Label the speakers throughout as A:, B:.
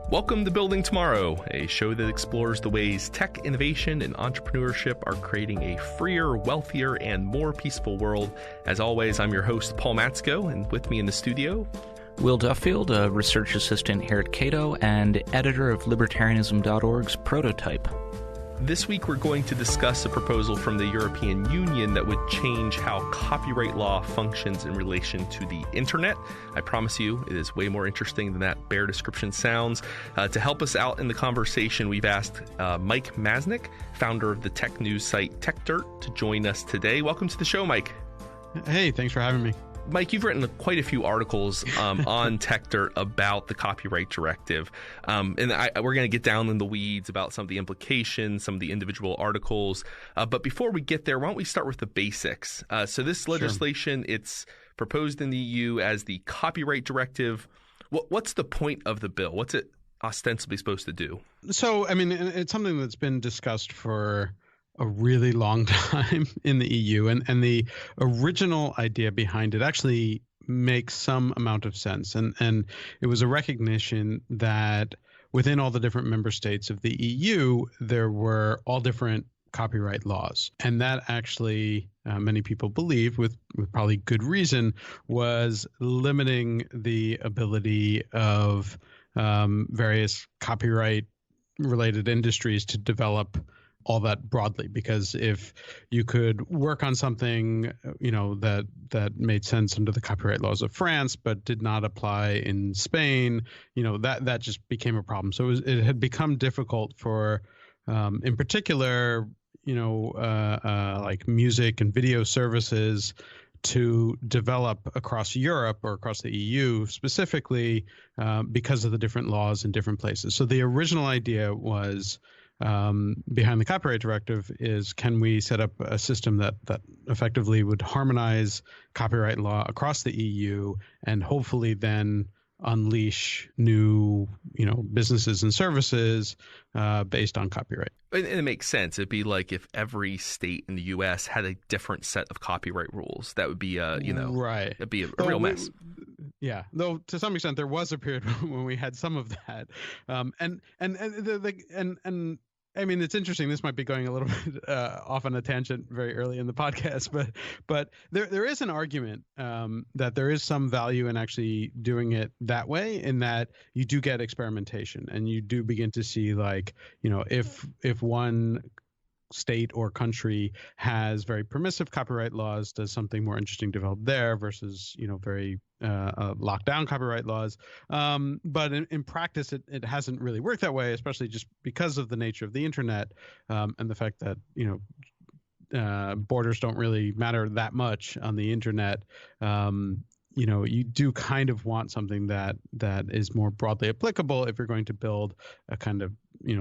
A: Welcome to Building Tomorrow, a show that explores the ways tech, innovation, and entrepreneurship are creating a freer, wealthier, and more peaceful world. As always, I'm your host, Paul Matzko, and with me in the studio,
B: Will Duffield, a research assistant here at Cato and editor of Libertarianism.org's Prototype.
A: This week we're going to discuss a proposal from the European Union that would change how copyright law functions in relation to the internet. I promise you it is way more interesting than that bare description sounds. To help us out in the conversation, we've asked Mike Masnick, founder of the tech news site TechDirt, to join us today. Welcome to the show, Mike.
C: Hey, thanks for having me.
A: Mike, you've written quite a few articles on TechDirt about the copyright directive, and we're going to get down in the weeds about some of the implications, some of the individual articles. But before we get there, why don't we start with the basics? So this legislation, It's proposed in the EU as the copyright directive. What's the point of the bill? What's it ostensibly supposed to do?
C: So, I mean, it's something that's been discussed for a really long time in the EU, and the original idea behind it actually makes some amount of sense. And it was a recognition that within all the different member states of the EU, there were all different copyright laws. And that actually, many people believe, with probably good reason, was limiting the ability of various copyright-related industries to develop all that broadly, because if you could work on something, that made sense under the copyright laws of France, but did not apply in Spain, that just became a problem. So it had become difficult for, in particular, like music and video services to develop across Europe or across the EU specifically because of the different laws in different places. So the original idea was, behind the copyright directive is, can we set up a system that effectively would harmonize copyright law across the EU and hopefully then unleash new, businesses and services based on copyright.
A: And it makes sense. It'd be like if every state in the U.S. had a different set of copyright rules. That would be,
C: right.
A: It'd be a real mess.
C: Yeah, though to some extent there was a period when we had some of that, and I mean, it's interesting. This might be going a little bit off on a tangent very early in the podcast, but there is an argument that there is some value in actually doing it that way, in that you do get experimentation and you do begin to see, like, if one state or country has very permissive copyright laws, does something more interesting develop there versus very locked down copyright laws. But in practice, it hasn't really worked that way, especially just because of the nature of the internet and the fact that borders don't really matter that much on the internet. You do kind of want something that is more broadly applicable if you're going to build a kind of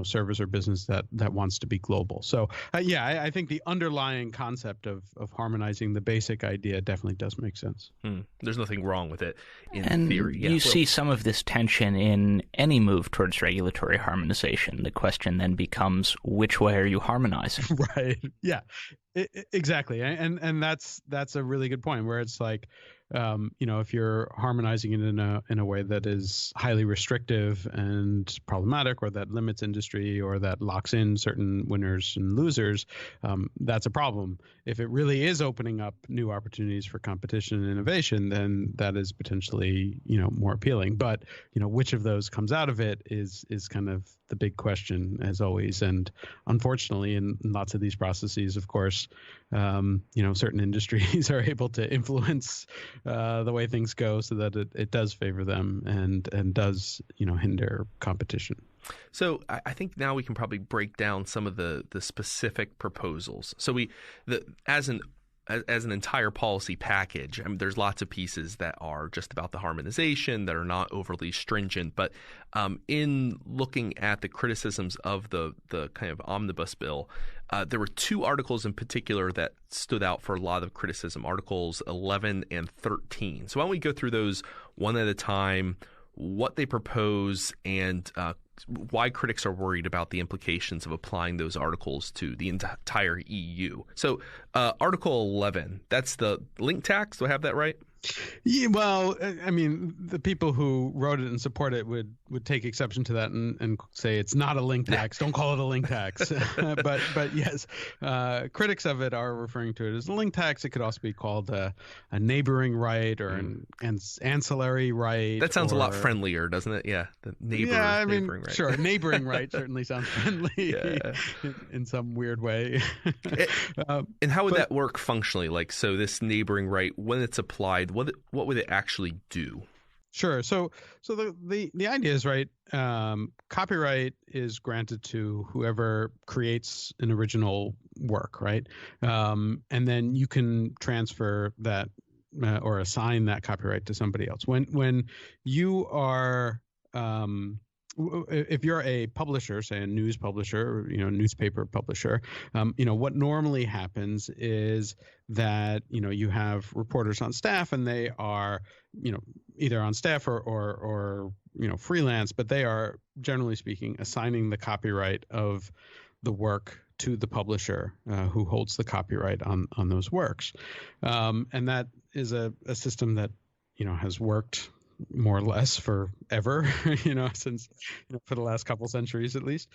C: service or business that wants to be global. So I think the underlying concept of harmonizing the basic idea definitely does make sense.
A: There's nothing wrong with it in
B: and
A: theory. Yeah,
B: you see some of this tension in any move towards regulatory harmonization. The question then becomes, which way are you harmonizing?
C: Right. Yeah. Exactly. And that's a really good point, where it's like, if you're harmonizing it in a way that is highly restrictive and problematic, or that limits industry, or that locks in certain winners and losers, that's a problem. If it really is opening up new opportunities for competition and innovation, then that is potentially, more appealing. But, which of those comes out of it is kind of the big question, as always. And unfortunately, in lots of these processes, of course, certain industries are able to influence the way things go so that it does favor them and does, hinder competition.
A: So I think now we can probably break down some of the specific proposals. So as an entire policy package, I mean, there's lots of pieces that are just about the harmonization, that are not overly stringent. But in looking at the criticisms of the kind of omnibus bill, there were two articles in particular that stood out for a lot of criticism, Articles 11 and 13. So why don't we go through those one at a time, what they propose, and why critics are worried about the implications of applying those articles to the entire EU. So Article 11, that's the link tax. Do I have that right?
C: Yeah, well, I mean, the people who wrote it and support it would take exception to that and say it's not a link tax. Don't call it a link tax. but yes, critics of it are referring to it as a link tax. It could also be called a neighboring right or an ancillary right.
A: That sounds a lot friendlier, doesn't it? Yeah, the neighboring right.
C: Sure, neighboring right certainly sounds friendly in some weird way.
A: And how would that work functionally? Like, so this neighboring right, when it's applied, what would it actually do?
C: Sure. So the idea is, right, copyright is granted to whoever creates an original work, right? And then you can transfer that or assign that copyright to somebody else. When you are if you're a publisher, say a news publisher, newspaper publisher, what normally happens is that, you have reporters on staff and they are, either on staff or freelance, but they are, generally speaking, assigning the copyright of the work to the publisher who holds the copyright on those works. And that is a system that, has worked more or less forever, since for the last couple centuries at least.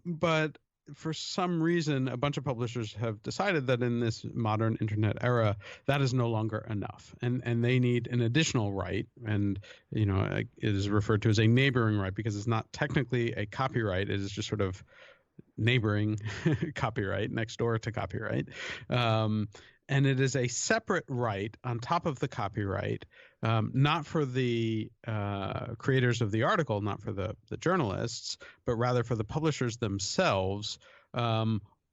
C: But for some reason, a bunch of publishers have decided that in this modern internet era, that is no longer enough, and they need an additional right. And it is referred to as a neighboring right because it's not technically a copyright; it is just sort of neighboring copyright next door to copyright. And it is a separate right on top of the copyright, not for the creators of the article, not for the journalists, but rather for the publishers themselves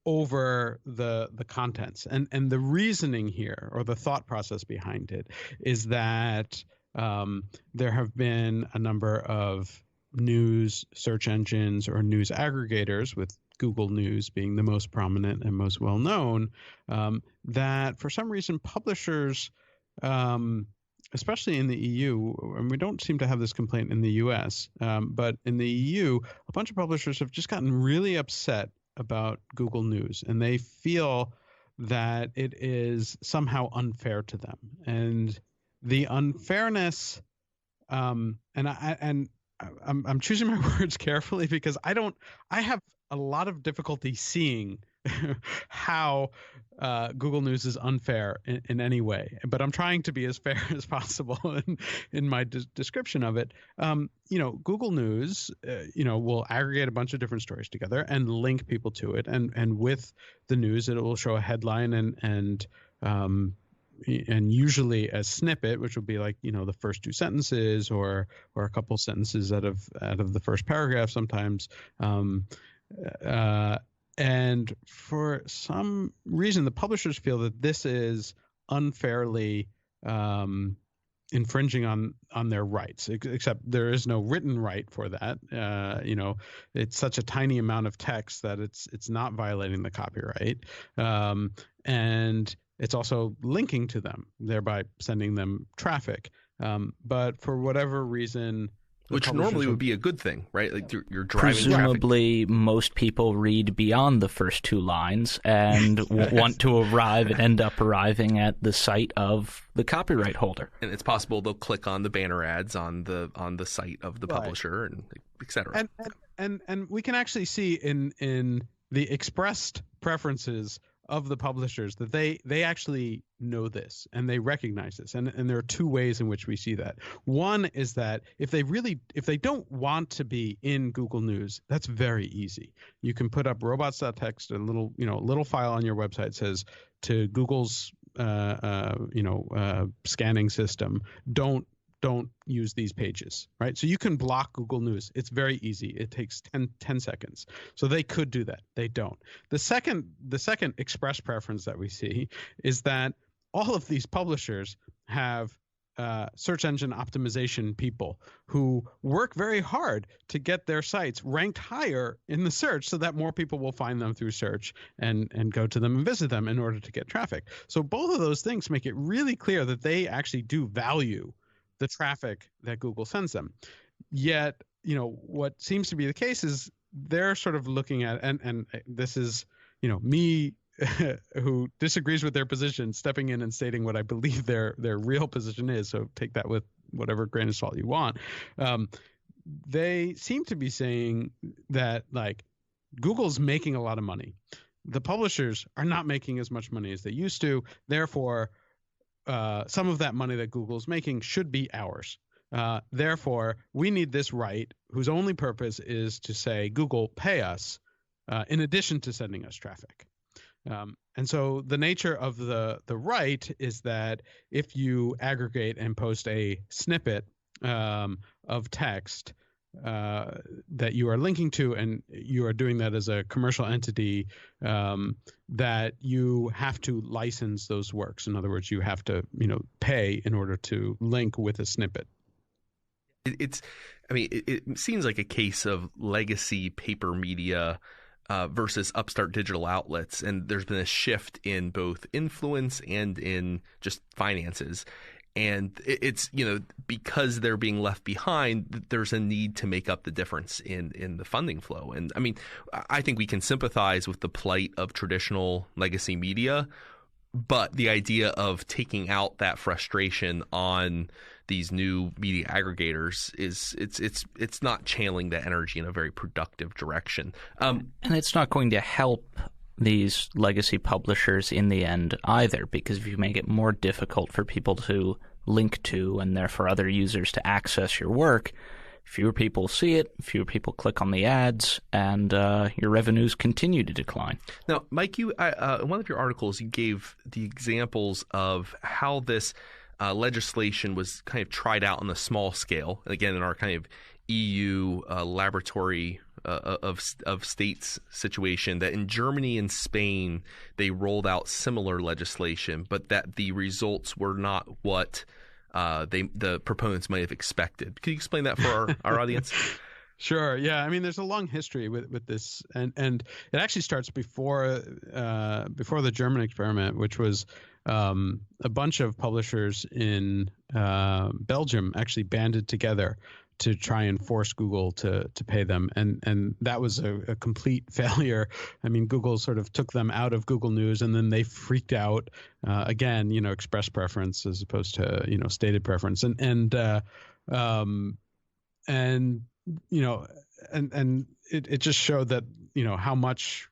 C: over the contents. And the reasoning here, or the thought process behind it, is that there have been a number of news search engines or news aggregators, with Google News being the most prominent and most well known, that for some reason publishers, especially in the EU, and we don't seem to have this complaint in the US, but in the EU, a bunch of publishers have just gotten really upset about Google News, and they feel that it is somehow unfair to them. And the unfairness, and I'm choosing my words carefully because I have a lot of difficulty seeing how Google News is unfair in any way, but I'm trying to be as fair as possible in my description of it. Google News, will aggregate a bunch of different stories together and link people to it, and with the news, it will show a headline and usually a snippet, which will be like, the first two sentences or a couple sentences out of the first paragraph sometimes. And for some reason, the publishers feel that this is unfairly infringing on their rights, except there is no written right for that. It's such a tiny amount of text that it's not violating the copyright. And it's also linking to them, thereby sending them traffic. But for whatever reason,
A: which normally would be a good thing, right? Like you're driving
B: presumably
A: traffic.
B: Most people read beyond the first two lines and want to arrive and end up arriving at the site of the copyright holder.
A: And it's possible they'll click on the banner ads on the site of the publisher, and et cetera.
C: And we can actually see in the expressed preferences of the publishers that they actually know this and they recognize this, and there are two ways in which we see that. One is that if they don't want to be in Google News, that's very easy. You can put up robots.txt, a little file on your website says to Google's scanning system, don't use these pages, right? So you can block Google News. It's very easy. It takes 10 seconds. So they could do that. They don't. The second express preference that we see is that all of these publishers have search engine optimization people who work very hard to get their sites ranked higher in the search so that more people will find them through search and go to them and visit them in order to get traffic. So both of those things make it really clear that they actually do value the traffic that Google sends them. Yet, what seems to be the case is they're sort of looking at, and this is, me who disagrees with their position stepping in and stating what I believe their real position is. So take that with whatever grain of salt you want. They seem to be saying that like Google's making a lot of money. The publishers are not making as much money as they used to. Therefore, some of that money that Google's making should be ours. Therefore, we need this right whose only purpose is to say, Google, pay us in addition to sending us traffic. And so the nature of the right is that if you aggregate and post a snippet of text that you are linking to, and you are doing that as a commercial entity, that you have to license those works. In other words, you have to, pay in order to link with a snippet.
A: It seems like a case of legacy paper media versus upstart digital outlets, and there's been a shift in both influence and in just finances. And it's, because they're being left behind, there's a need to make up the difference in the funding flow. And I think we can sympathize with the plight of traditional legacy media, but the idea of taking out that frustration on these new media aggregators it's not channeling that energy in a very productive direction.
B: And it's not going to help these legacy publishers in the end either, because if you make it more difficult for people to link to and therefore other users to access your work, fewer people see it, fewer people click on the ads, and your revenues continue to decline.
A: Now, Mike, in one of your articles, you gave the examples of how this legislation was kind of tried out on a small scale. Again, in our kind of EU laboratory of states situation, that in Germany and Spain they rolled out similar legislation, but that the results were not what the proponents might have expected. Can you explain that for our audience?
C: Sure. Yeah. There's a long history with this, and it actually starts before the German experiment, which was a bunch of publishers in Belgium actually banded together to try and force Google to pay them, and that was a complete failure. Google sort of took them out of Google News, and then they freaked out again. Express preference as opposed to stated preference, and it just showed that how much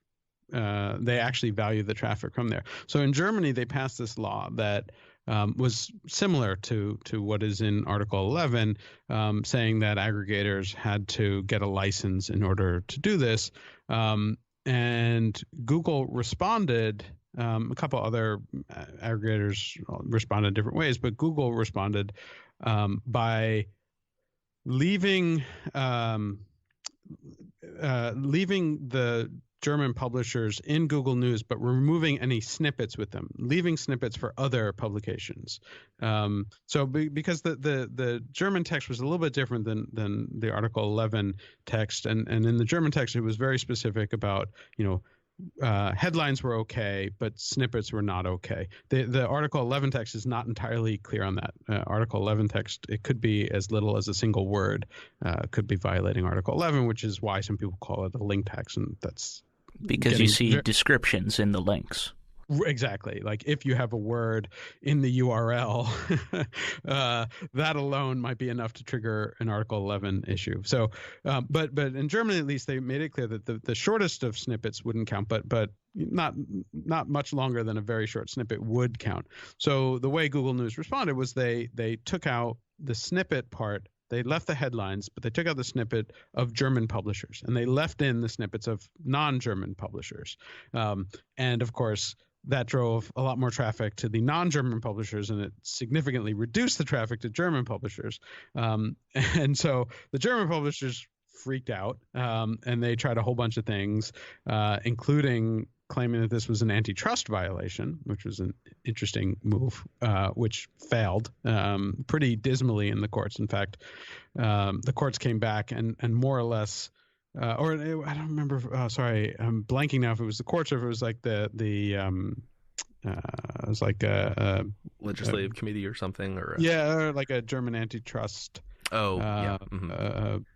C: they actually value the traffic from there. So in Germany, they passed this law that was similar to what is in Article 11, saying that aggregators had to get a license in order to do this. And Google responded. A couple other aggregators responded different ways, but Google responded by leaving the German publishers in Google News, but removing any snippets with them, leaving snippets for other publications. Because the German text was a little bit different than the Article 11 text, and in the German text it was very specific about headlines were okay, but snippets were not okay. The Article 11 text is not entirely clear on that. Article 11 text, it could be as little as a single word, could be violating Article 11, which is why some people call it a link text, and that's
B: because you see descriptions in the links.
C: Exactly. Like if you have a word in the URL, that alone might be enough to trigger an Article 11 issue. So, but in Germany, at least, they made it clear that the shortest of snippets wouldn't count, but not much longer than a very short snippet would count. So the way Google News responded was they took out the snippet part. They left the headlines, but they took out the snippet of German publishers, and they left in the snippets of non-German publishers. And of course, that drove a lot more traffic to the non-German publishers, and it significantly reduced the traffic to German publishers. And so the German publishers freaked out, and they tried a whole bunch of things, including claiming that this was an antitrust violation, which was an interesting move, which failed pretty dismally in the courts. In fact, the courts came back and more or less, I don't remember. Sorry, I'm blanking now if it was the courts or if it was like it was like a
A: legislative committee or something, or
C: or like a German antitrust.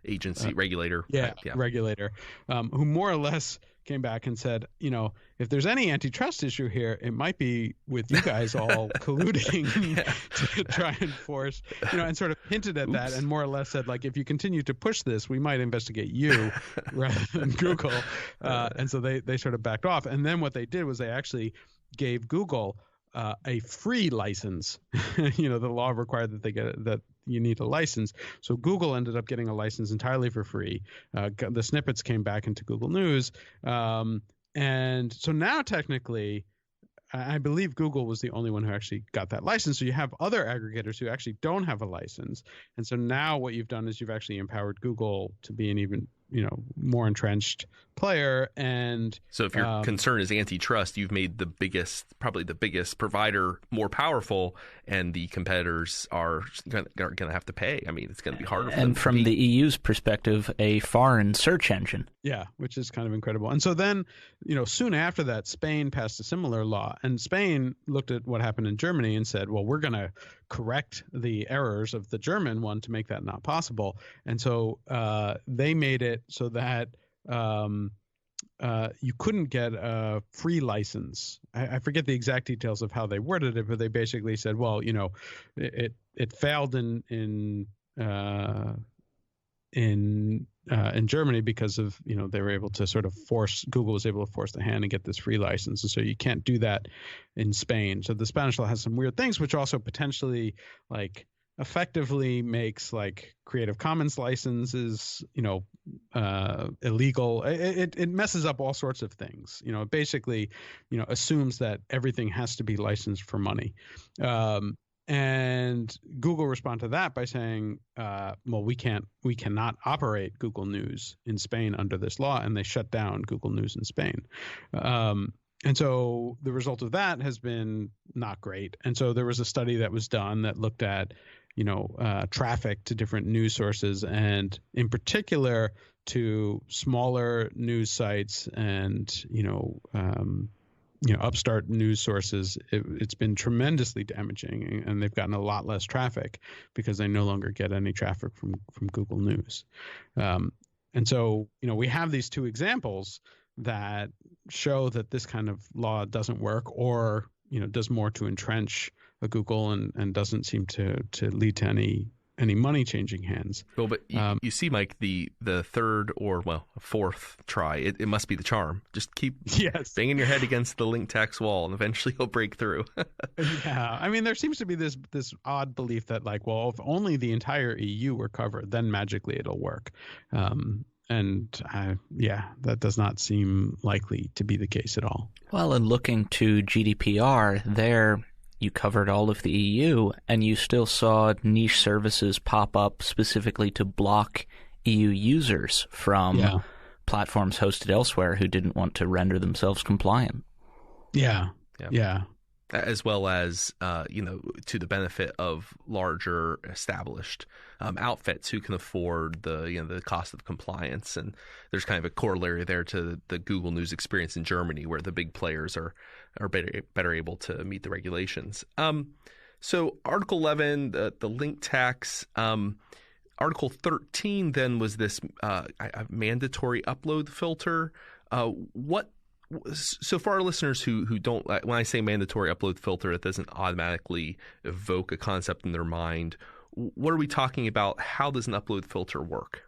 A: Agency regulator.
C: Regulator, who more or less came back and said, if there's any antitrust issue here, it might be with you guys all colluding to try and force, and sort of hinted at that and more or less said, like, if you continue to push this, we might investigate you rather than Google. And so they sort of backed off. And then what they did was they actually gave Google a free license. The law required that you need a license. So Google ended up getting a license entirely for free. The snippets came back into Google News. And so now technically, I believe Google was the only one who actually got that license. So you have other aggregators who actually don't have a license. And so now what you've done is you've actually empowered Google to be an even more entrenched player. And
A: so if your concern is antitrust, you've made probably the biggest provider more powerful, and the competitors are going to have to pay. I mean, it's going to be harder for them.
B: And from the EU's perspective, a foreign search engine.
C: Yeah, which is kind of incredible. And so then, soon after that, Spain passed a similar law, and Spain looked at what happened in Germany and said, well, we're going to correct the errors of the German one to make that not possible. And so they made it so that you couldn't get a free license. I forget the exact details of how they worded it, but they basically said, well, it failed in Germany because of they were able to sort of Google was able to force the hand and get this free license, and so you can't do that in Spain. So the Spanish law has some weird things, which also potentially effectively makes Creative Commons licenses illegal. It messes up all sorts of things. It basically assumes that everything has to be licensed for money. And Google responded to that by saying, well, we cannot operate Google News in Spain under this law, and they shut down Google News in Spain. And so the result of that has been not great. And so there was a study that was done that looked at, traffic to different news sources, and in particular to smaller news sites and, upstart news sources. It's been tremendously damaging, and they've gotten a lot less traffic because they no longer get any traffic from Google News. And so, we have these two examples that show that this kind of law doesn't work, or, does more to entrench a Google and doesn't seem to lead to any money changing hands.
A: Well, but you see, Mike, the third or fourth try, it must be the charm. Just keep banging your head against the link tax wall, and eventually you'll break through.
C: Yeah, I mean, there seems to be this odd belief that if only the entire EU were covered, then magically it'll work. That does not seem likely to be the case at all.
B: Well, and looking to GDPR, there you covered all of the EU, and you still saw niche services pop up specifically to block EU users from platforms hosted elsewhere who didn't want to render themselves compliant.
C: Yeah.
A: As well as, to the benefit of larger established outfits who can afford the cost of compliance. And there's kind of a corollary there to the Google News experience in Germany, where the big players are better able to meet the regulations. So Article 11, the link tax. Article 13 then was this mandatory upload filter. So for our listeners who don't, when I say mandatory upload filter, it doesn't automatically evoke a concept in their mind. What are we talking about? How does an upload filter work?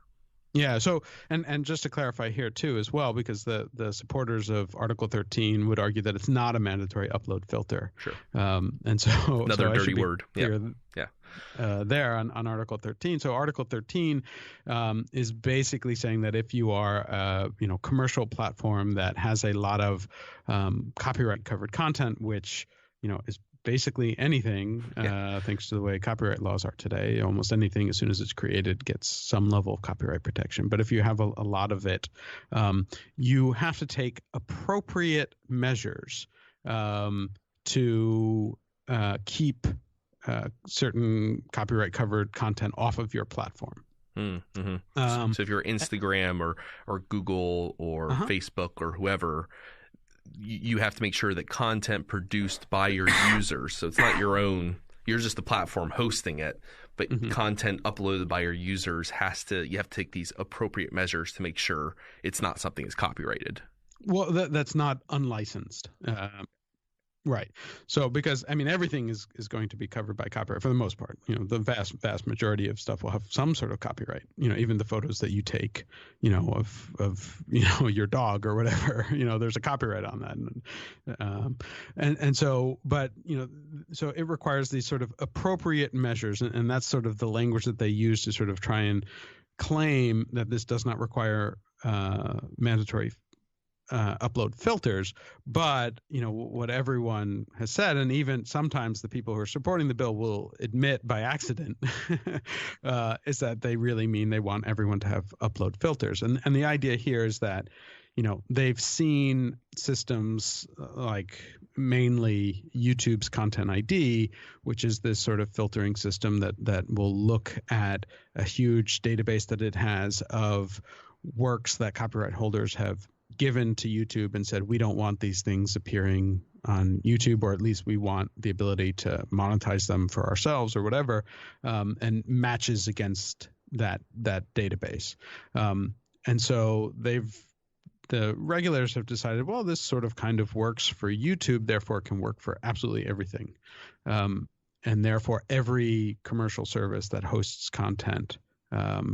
C: Yeah. So, and just to clarify here too, as well, because the supporters of Article 13 would argue that it's not a mandatory upload filter.
A: Sure.
C: And so
A: another dirty word.
C: Yeah. There on Article 13. So Article 13 is basically saying that if you are a commercial platform that has a lot of copyright covered content, which is basically anything, thanks to the way copyright laws are today, almost anything as soon as it's created gets some level of copyright protection. But if you have a lot of it, you have to take appropriate measures to keep certain copyright covered content off of your platform.
A: Mm-hmm. So if you're Instagram or Google or Facebook or whoever, you have to make sure that content produced by your users, so it's not your own, you're just the platform hosting it, but content uploaded by your users you have to take these appropriate measures to make sure it's not something that's copyrighted.
C: Well, that's not unlicensed. Right. So because I mean everything is going to be covered by copyright for the most part. The vast majority of stuff will have some sort of copyright. Even the photos that you take, of your dog or whatever, there's a copyright on that. And so but so it requires these sort of appropriate measures, and that's sort of the language that they use to sort of try and claim that this does not require mandatory upload filters. But what everyone has said, and even sometimes the people who are supporting the bill will admit by accident, is that they really mean they want everyone to have upload filters. And the idea here is that they've seen systems like mainly YouTube's Content ID, which is this sort of filtering system that will look at a huge database that it has of works that copyright holders have given to YouTube and said, we don't want these things appearing on YouTube, or at least we want the ability to monetize them for ourselves or whatever, and matches against that database. And so the regulators have decided, well, this sort of kind of works for YouTube, therefore it can work for absolutely everything. And therefore every commercial service that hosts content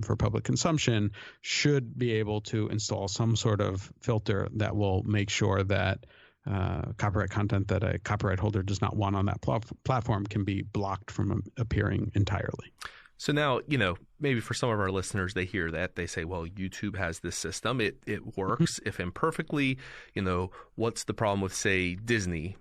C: for public consumption should be able to install some sort of filter that will make sure that copyright content that a copyright holder does not want on that platform can be blocked from appearing entirely.
A: So now, maybe for some of our listeners, they hear that, they say, well, YouTube has this system. It works, if imperfectly. What's the problem with, say, Disney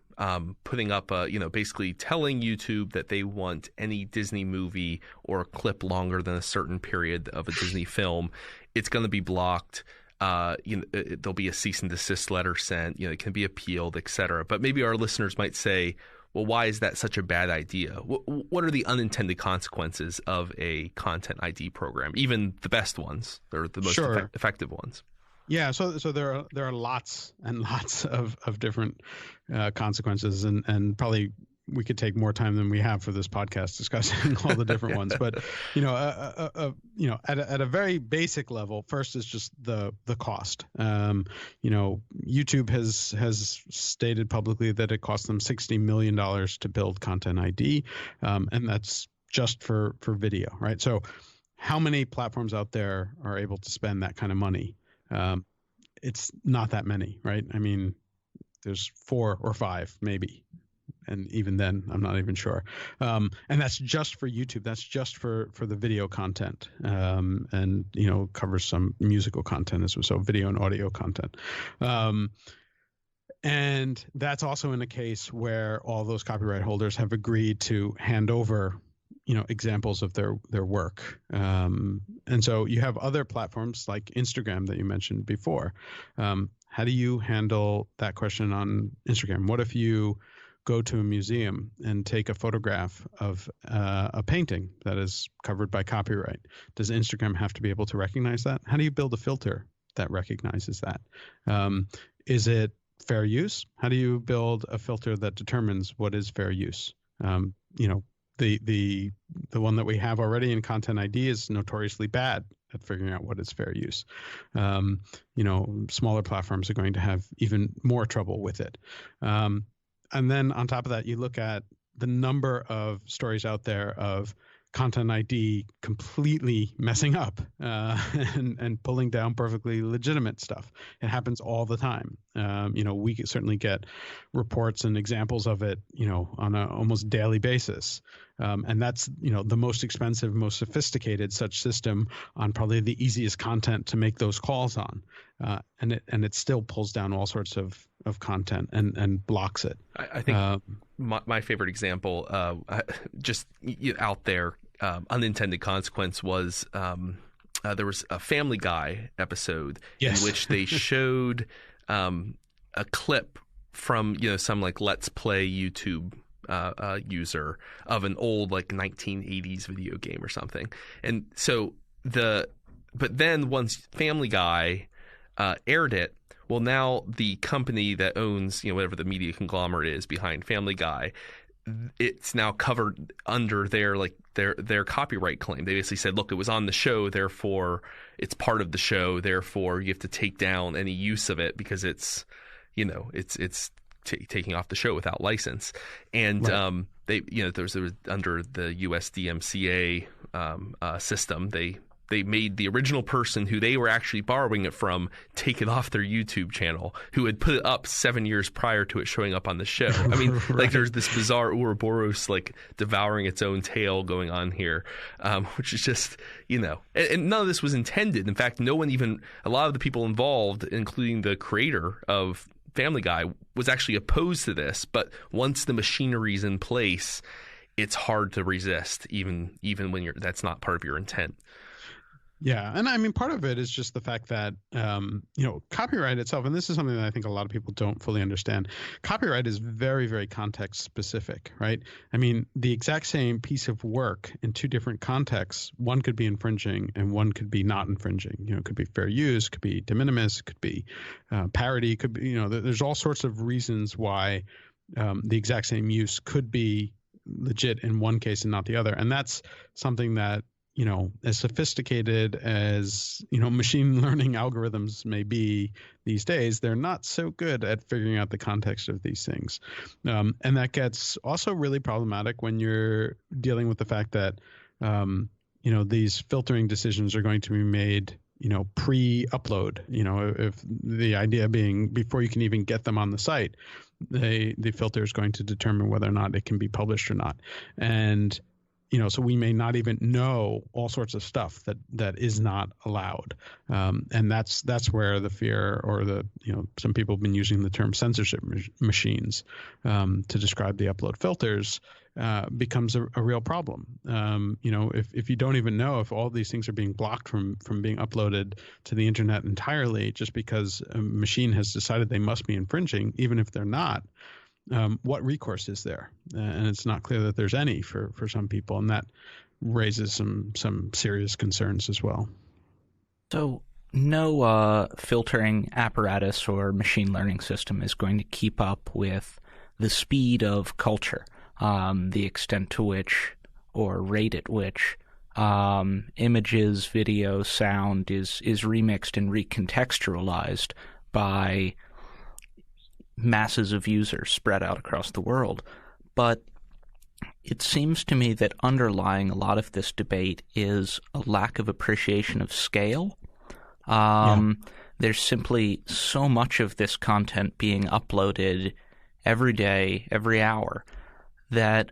A: putting up, basically telling YouTube that they want any Disney movie or a clip longer than a certain period of a Disney film, it's going to be blocked. There'll be a cease and desist letter sent. It can be appealed, et cetera. But maybe our listeners might say, well, why is that such a bad idea? What are the unintended consequences of a Content ID program? Even the best ones, they're the most effective ones.
C: Yeah, so there are lots and lots of different consequences, and probably we could take more time than we have for this podcast discussing all the different ones. But at a very basic level, first is just the cost. YouTube has stated publicly that it costs them $60 million to build Content ID, and that's just for video, right? So how many platforms out there are able to spend that kind of money? It's not that many, right? I mean, there's 4 or 5 maybe. And even then, I'm not even sure. And that's just for YouTube. That's just for the video content, and covers some musical content as well, so video and audio content. And that's also in a case where all those copyright holders have agreed to hand over examples of their work. And so you have other platforms like Instagram that you mentioned before. How do you handle that question on Instagram? What if you go to a museum and take a photograph of a painting that is covered by copyright? Does Instagram have to be able to recognize that? How do you build a filter that recognizes that? Is it fair use? How do you build a filter that determines what is fair use? The one that we have already in Content ID is notoriously bad at figuring out what is fair use. Smaller platforms are going to have even more trouble with it. And then on top of that, you look at the number of stories out there of Content ID completely messing up and pulling down perfectly legitimate stuff. It happens all the time. We certainly get reports and examples of it, on an almost daily basis. And that's, the most expensive, most sophisticated such system on probably the easiest content to make those calls on. And it still pulls down all sorts of content and blocks it.
A: I think my favorite example, just out there, unintended consequence was there was a Family Guy episode in which they showed a clip from some like Let's Play YouTube user of an old like 1980s video game or something, and so but then once Family Guy aired it, well, now the company that owns whatever the media conglomerate is behind Family Guy, it's now covered under their copyright claim. They basically said, look, it was on the show, therefore it's part of the show, therefore you have to take down any use of it because it's taking off the show without license. And
C: Right.
A: there was under the USDMCA system, they made the original person who they were actually borrowing it from take it off their YouTube channel, who had put it up 7 years prior to it showing up on the show. I mean,
C: Right.
A: like there's this bizarre Ouroboros like devouring its own tail going on here, which is just, and none of this was intended. In fact, a lot of the people involved, including the creator of Family Guy, was actually opposed to this. But once the machinery's in place, it's hard to resist, even when that's not part of your intent.
C: Yeah. And I mean, part of it is just the fact that, copyright itself, and this is something that I think a lot of people don't fully understand. Copyright is very, very context specific, right? I mean, the exact same piece of work in two different contexts, one could be infringing and one could be not infringing. It could be fair use, could be de minimis, could be parody, could be, there's all sorts of reasons why the exact same use could be legit in one case and not the other. And that's something that, as sophisticated as, machine learning algorithms may be these days, they're not so good at figuring out the context of these things. And that gets also really problematic when you're dealing with the fact that, these filtering decisions are going to be made, pre-upload, if the idea being before you can even get them on the site, the filter is going to determine whether or not it can be published or not. And so we may not even know all sorts of stuff that is not allowed. And that's where the fear, or some people have been using the term censorship machines to describe the upload filters, becomes a real problem. If you don't even know if all these things are being blocked from being uploaded to the internet entirely just because a machine has decided they must be infringing, even if they're not, what recourse is there? And it's not clear that there's any for some people, and that raises some serious concerns as well.
B: So no filtering apparatus or machine learning system is going to keep up with the speed of culture, the extent to which, or rate at which, images, video, sound is remixed and recontextualized by masses of users spread out across the world. But it seems to me that underlying a lot of this debate is a lack of appreciation of scale. There's simply so much of this content being uploaded every day, every hour, that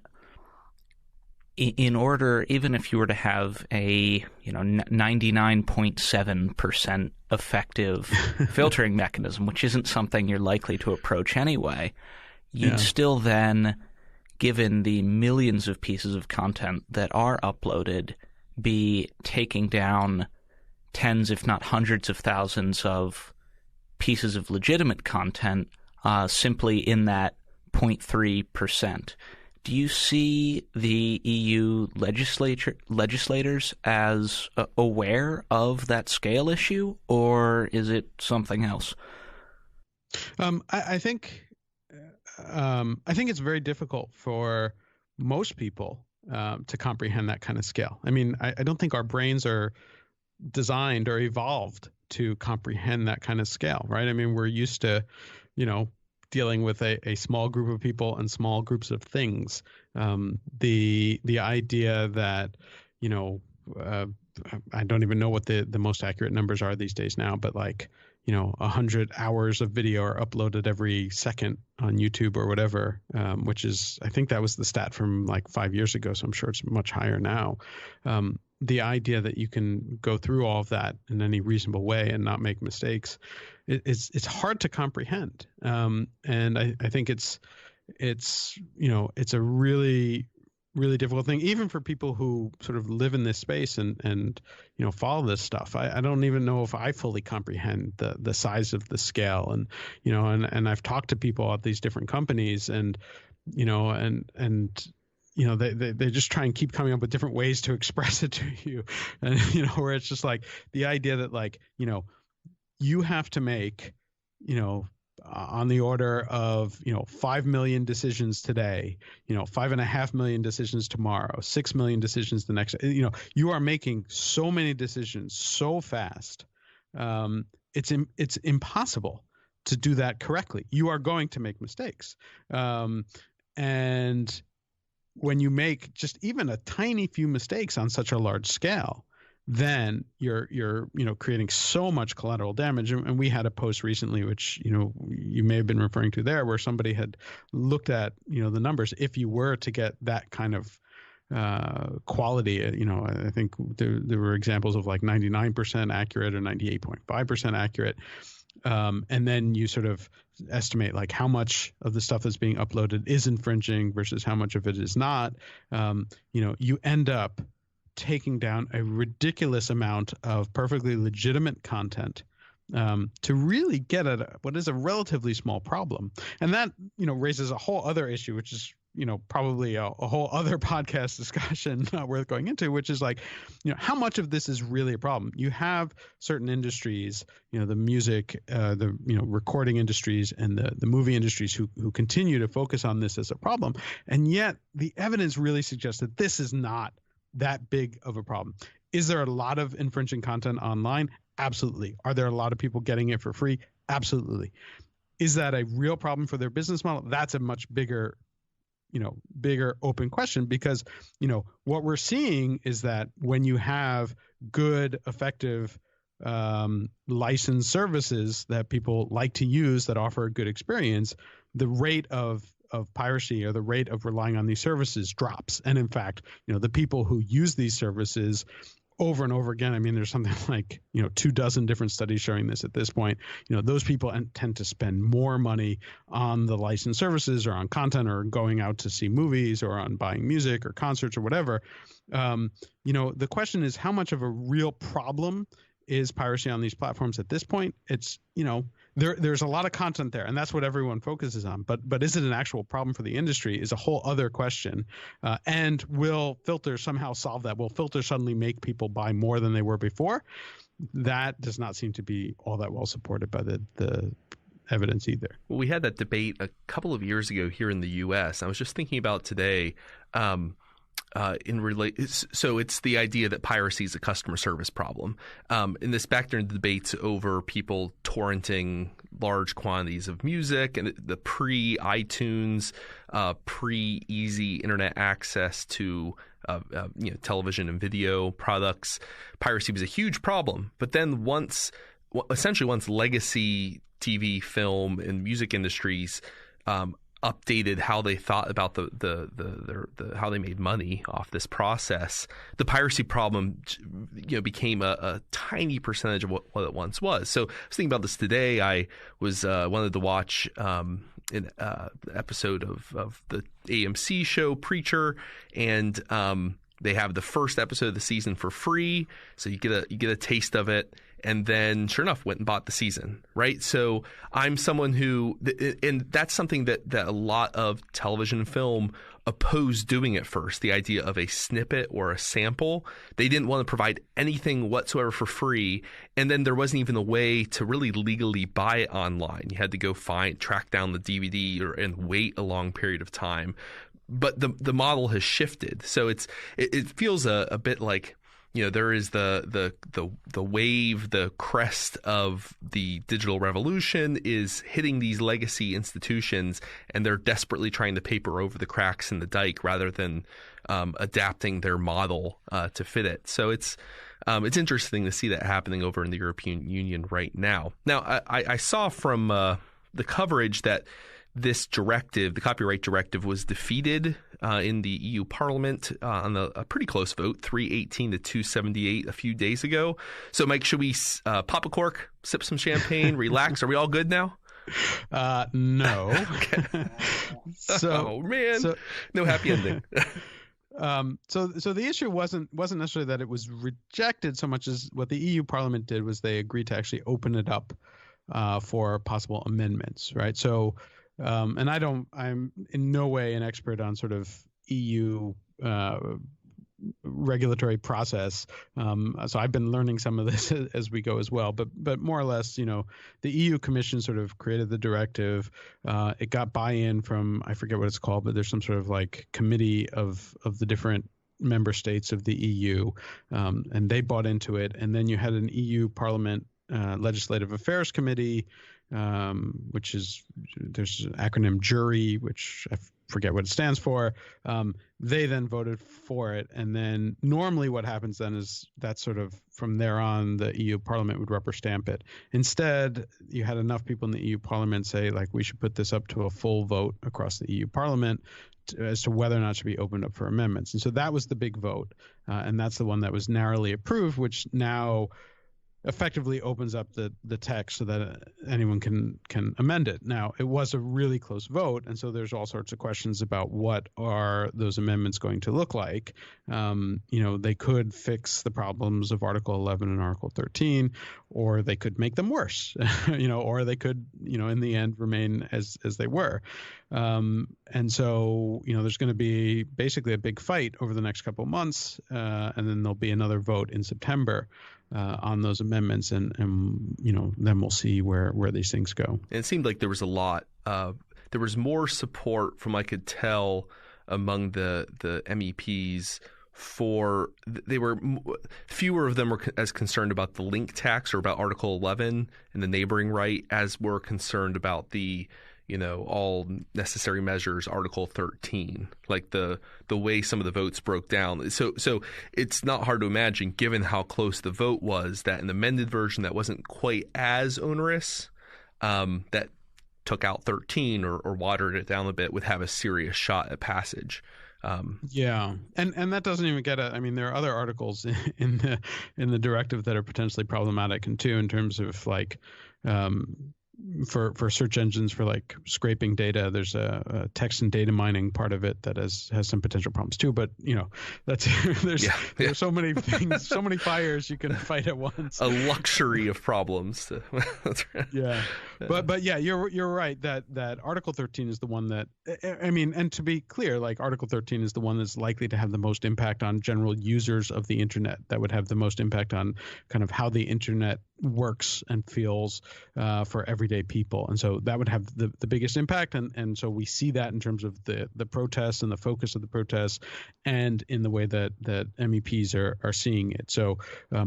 B: in order, even if you were to have a 99.7% effective filtering mechanism, which isn't something you're likely to approach anyway, you'd still then, given the millions of pieces of content that are uploaded, be taking down tens, if not hundreds of thousands of pieces of legitimate content simply in that 0.3%. Do you see the EU legislators as aware of that scale issue, or is it something else?
C: I think it's very difficult for most people to comprehend that kind of scale. I mean, I don't think our brains are designed or evolved to comprehend that kind of scale, right? I mean, we're used to, dealing with a small group of people and small groups of things. The idea that, I don't even know what the most accurate numbers are these days now, but 100 hours of video are uploaded every second on YouTube or whatever, which is, I think that was the stat from 5 years ago, so I'm sure it's much higher now. The idea that you can go through all of that in any reasonable way and not make mistakes, it's hard to comprehend. And I think it's a really, really difficult thing, even for people who sort of live in this space and follow this stuff. I don't even know if I fully comprehend the size of the scale. And, and I've talked to people at these different companies and they just try and keep coming up with different ways to express it to you. And, where it's just the idea that you have to make, on the order of 5 million decisions today, 5.5 million decisions tomorrow, 6 million decisions the next. You are making so many decisions so fast. It's impossible to do that correctly. You are going to make mistakes, and when you make just even a tiny few mistakes on such a large scale, then you're creating so much collateral damage. And we had a post recently, which you may have been referring to there, where somebody had looked at the numbers. If you were to get that kind of quality, I think there were examples of like 99% accurate or 98.5% accurate. And then you sort of estimate like how much of the stuff that's being uploaded is infringing versus how much of it is not. You end up taking down a ridiculous amount of perfectly legitimate content to really get at what is a relatively small problem. And that, raises a whole other issue, which is, probably a whole other podcast discussion not worth going into, which is like, how much of this is really a problem? You have certain industries, the music, the recording industries and the movie industries who continue to focus on this as a problem. And yet the evidence really suggests that this is not that big of a problem. Is there a lot of infringing content online? Absolutely. Are there a lot of people getting it for free? Absolutely. Is that a real problem for their business model? That's a much bigger open question, because, what we're seeing is that when you have good, effective licensed services that people like to use that offer a good experience, the rate of piracy or the rate of relying on these services drops. And in fact, the people who use these services over and over again, I mean, there's something like, 24 different studies showing this at this point. Those people tend to spend more money on the licensed services or on content or going out to see movies or on buying music or concerts or whatever. The question is, how much of a real problem is piracy on these platforms at this point? It's, there's a lot of content there, and that's what everyone focuses on. But is it an actual problem for the industry is a whole other question. And will filters somehow solve that? Will filters suddenly make people buy more than they were before? That does not seem to be all that well supported by the evidence either.
A: Well, we had that debate a couple of years ago here in the U.S. I was just thinking about today. So it's the idea that piracy is a customer service problem. In this back during the debates over people torrenting large quantities of music and the pre-iTunes, pre-easy internet access to television and video products, piracy was a huge problem. But then once legacy TV, film, and music industries updated how they thought about the how they made money off this process, the piracy problem became a tiny percentage of what it once was. So I was thinking about this today. I was wanted to watch an episode of the AMC show Preacher, and they have the first episode of the season for free, so you get a taste of it. And then, sure enough, went and bought the season, right? So I'm someone who, and that's something that a lot of television and film opposed doing at first, the idea of a snippet or a sample. They didn't want to provide anything whatsoever for free. And then there wasn't even a way to really legally buy it online. You had to go track down the DVD and wait a long period of time. But the model has shifted. So it feels a bit like, there is the wave, the crest of the digital revolution is hitting these legacy institutions, and they're desperately trying to paper over the cracks in the dike rather than adapting their model to fit it. So it's interesting to see that happening over in the European Union right now. Now, I saw from the coverage that this directive, the copyright directive, was defeated in the EU Parliament on a pretty close vote, 318 to 278 a few days ago. So, Mike, should we pop a cork, sip some champagne, relax? Are we all good now?
C: No.
A: Okay. Oh man, no happy ending.
C: So the issue wasn't necessarily that it was rejected so much as what the EU Parliament did was they agreed to actually open it up for possible amendments, right? So. And I'm in no way an expert on sort of EU regulatory process. So I've been learning some of this as we go as well. But more or less, the EU Commission sort of created the directive. It got buy-in from, I forget what it's called, but there's some sort of like committee of the different member states of the EU, and they bought into it. And then you had an EU Parliament Legislative Affairs Committee, which is, there's an acronym jury, which I forget what it stands for. They then voted for it. And then normally what happens then is that sort of from there on, the EU Parliament would rubber stamp it. Instead, you had enough people in the EU Parliament say, like, we should put this up to a full vote across the EU Parliament as to whether or not it should be opened up for amendments. And so that was the big vote. And that's the one that was narrowly approved, which now effectively opens up the text so that anyone can amend it. Now, it was a really close vote, and so there's all sorts of questions about what are those amendments going to look like. They could fix the problems of Article 11 and Article 13, or they could make them worse, or they could, in the end remain as they were. And so, there's going to be basically a big fight over the next couple of months, and then there'll be another vote in September on those amendments, and then we'll see where these things go.
A: And it seemed like there was a lot. There was more support, from I could tell, among the MEPs for. Fewer of them were as concerned about the link tax or about Article 11 and the neighboring right as were concerned about the all necessary measures, Article 13, like the way some of the votes broke down. So it's not hard to imagine, given how close the vote was, that an amended version that wasn't quite as onerous, that took out 13 or watered it down a bit, would have a serious shot at passage.
C: Yeah, and that doesn't even get there are other articles in the directive that are potentially problematic, and too, in terms of like. For search engines, for like scraping data, there's a text and data mining part of it that has some potential problems too. But that's there's so many things, so many fires you can fight at once.
A: A luxury of problems.
C: Yeah, but yeah, you're right that Article 13 is the one that and to be clear, like Article 13 is the one that's likely to have the most impact on general users of the internet. That would have the most impact on kind of how the internet works and feels for everyday people, and so that would have the biggest impact, and so we see that in terms of the protests and the focus of the protests, and in the way that MEPs are seeing it. So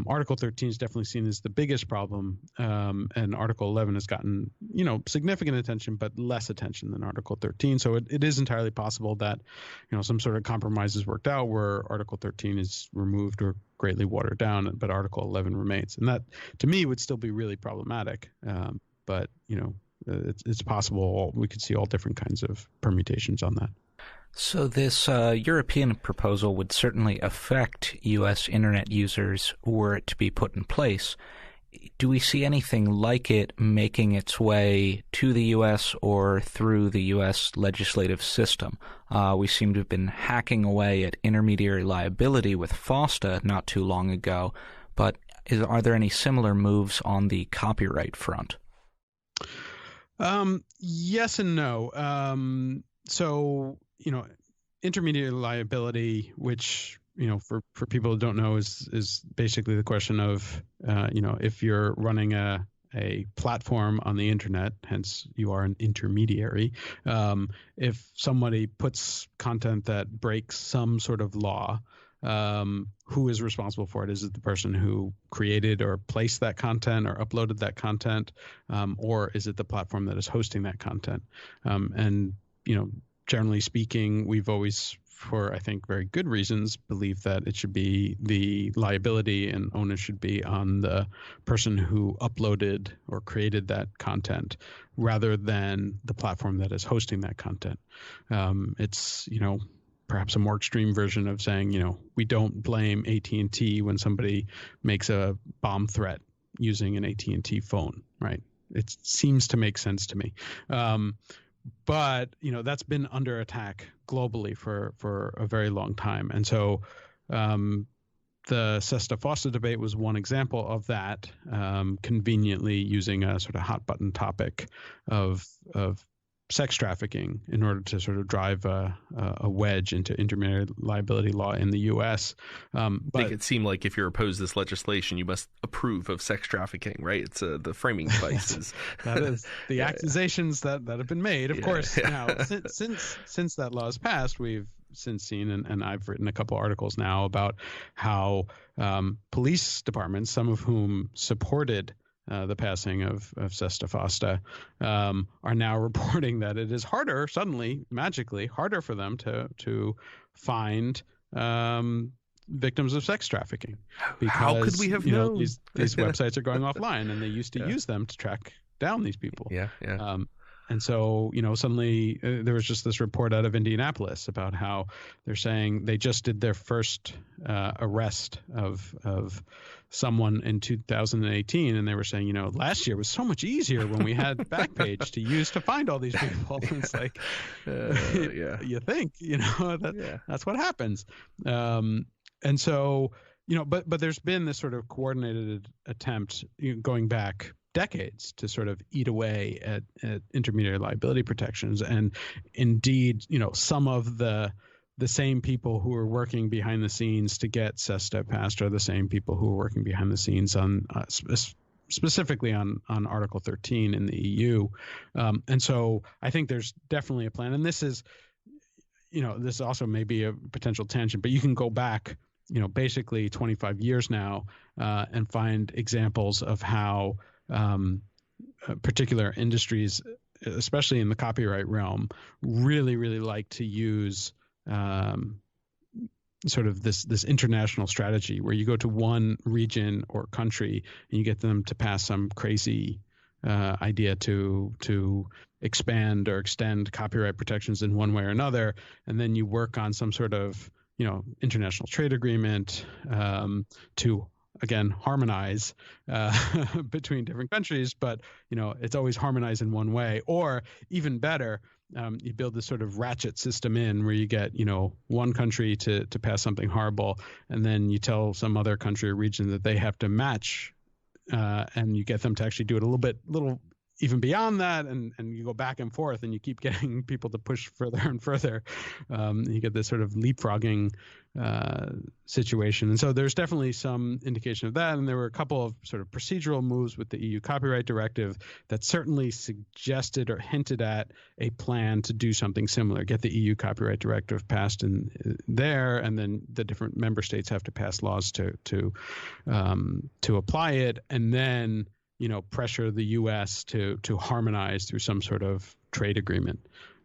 C: Article 13 is definitely seen as the biggest problem, and Article 11 has gotten significant attention, but less attention than Article 13. So it is entirely possible that some sort of compromise is worked out where Article 13 is removed or greatly watered down, but Article 11 remains, and that to me would still be really problematic. But it's possible we could see all different kinds of permutations on that.
B: So this European proposal would certainly affect U.S. internet users were it to be put in place. Do we see anything like it making its way to the U.S. or through the U.S. legislative system? We seem to have been hacking away at intermediary liability with FOSTA not too long ago, but are there any similar moves on the copyright front?
C: Yes and no. So, intermediary liability, which for people who don't know, is basically the question of, if you're running a platform on the internet, hence you are an intermediary. If somebody puts content that breaks some sort of law, who is responsible for it? Is it the person who created or placed that content or uploaded that content, or is it the platform that is hosting that content? And generally speaking, we've always, for I think very good reasons, believe that it should be the liability and onus should be on the person who uploaded or created that content rather than the platform that is hosting that content. It's, perhaps a more extreme version of saying, we don't blame AT&T when somebody makes a bomb threat using an AT&T phone, right? It seems to make sense to me. But that's been under attack globally for a very long time, and so the SESTA-FOSTA debate was one example of that. Conveniently using a sort of hot button topic of sex trafficking in order to sort of drive a wedge into intermediary liability law in the U.S. But
A: make it seem like if you're opposed to this legislation, you must approve of sex trafficking, right? It's the framing devices.
C: That is the accusations that have been made. Of course, now since that law is passed, we've since seen, and I've written a couple articles now about how police departments, some of whom supported the passing of Sesta Fosta, are now reporting that it is harder, suddenly, magically, harder for them to find victims of sex trafficking. Because,
A: how could we have known?
C: These websites are going offline, and they used to use them to track down these people.
A: Yeah.
C: And so, suddenly there was just this report out of Indianapolis about how they're saying they just did their first arrest of someone in 2018, and they were saying, last year was so much easier when we had Backpage to use to find all these people. It's like, you think, that's what happens. And so, but there's been this sort of coordinated attempt going back decades to sort of eat away at intermediary liability protections. And indeed, some of the same people who are working behind the scenes to get SESTA passed are the same people who are working behind the scenes on specifically on Article 13 in the EU. And so I think there's definitely a plan. And this is, this also may be a potential tangent, but you can go back, basically 25 years now and find examples of how particular industries, especially in the copyright realm, really, really like to use sort of this international strategy where you go to one region or country and you get them to pass some crazy idea to expand or extend copyright protections in one way or another, and then you work on some sort of international trade agreement to again harmonize between different countries, but it's always harmonized in one way. Or even better, you build this sort of ratchet system in where you get one country to pass something horrible, and then you tell some other country or region that they have to match, and you get them to actually do it a little even beyond that, and you go back and forth, and you keep getting people to push further and further. You get this sort of leapfrogging situation. And so there's definitely some indication of that. And there were a couple of sort of procedural moves with the EU Copyright Directive that certainly suggested or hinted at a plan to do something similar, get the EU Copyright Directive passed in there, and then the different member states have to pass laws to apply it, and then pressure the U.S. to harmonize through some sort of trade agreement.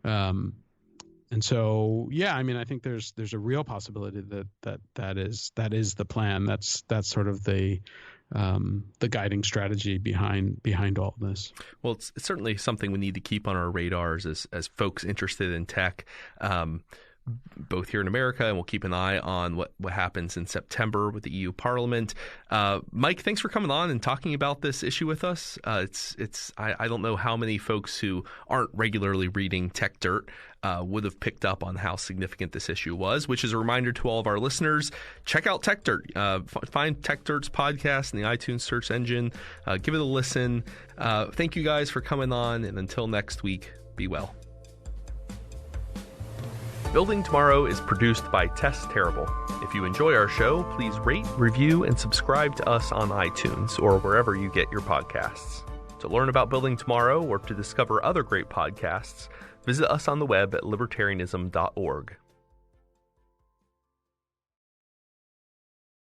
C: And so, I think there's a real possibility that is the plan. That's sort of the guiding strategy behind all of this.
A: Well, it's certainly something we need to keep on our radars as folks interested in tech. Both here in America, and we'll keep an eye on what happens in September with the EU Parliament. Mike, thanks for coming on and talking about this issue with us. I don't know how many folks who aren't regularly reading Tech Dirt would have picked up on how significant this issue was, which is a reminder to all of our listeners, check out Tech Dirt. Find Tech Dirt's podcast in the iTunes search engine. Give it a listen. Thank you guys for coming on, and until next week, be well. Building Tomorrow is produced by Tess Terrible. If you enjoy our show, please rate, review, and subscribe to us on iTunes or wherever you get your podcasts. To learn about Building Tomorrow or to discover other great podcasts, visit us on the web at libertarianism.org.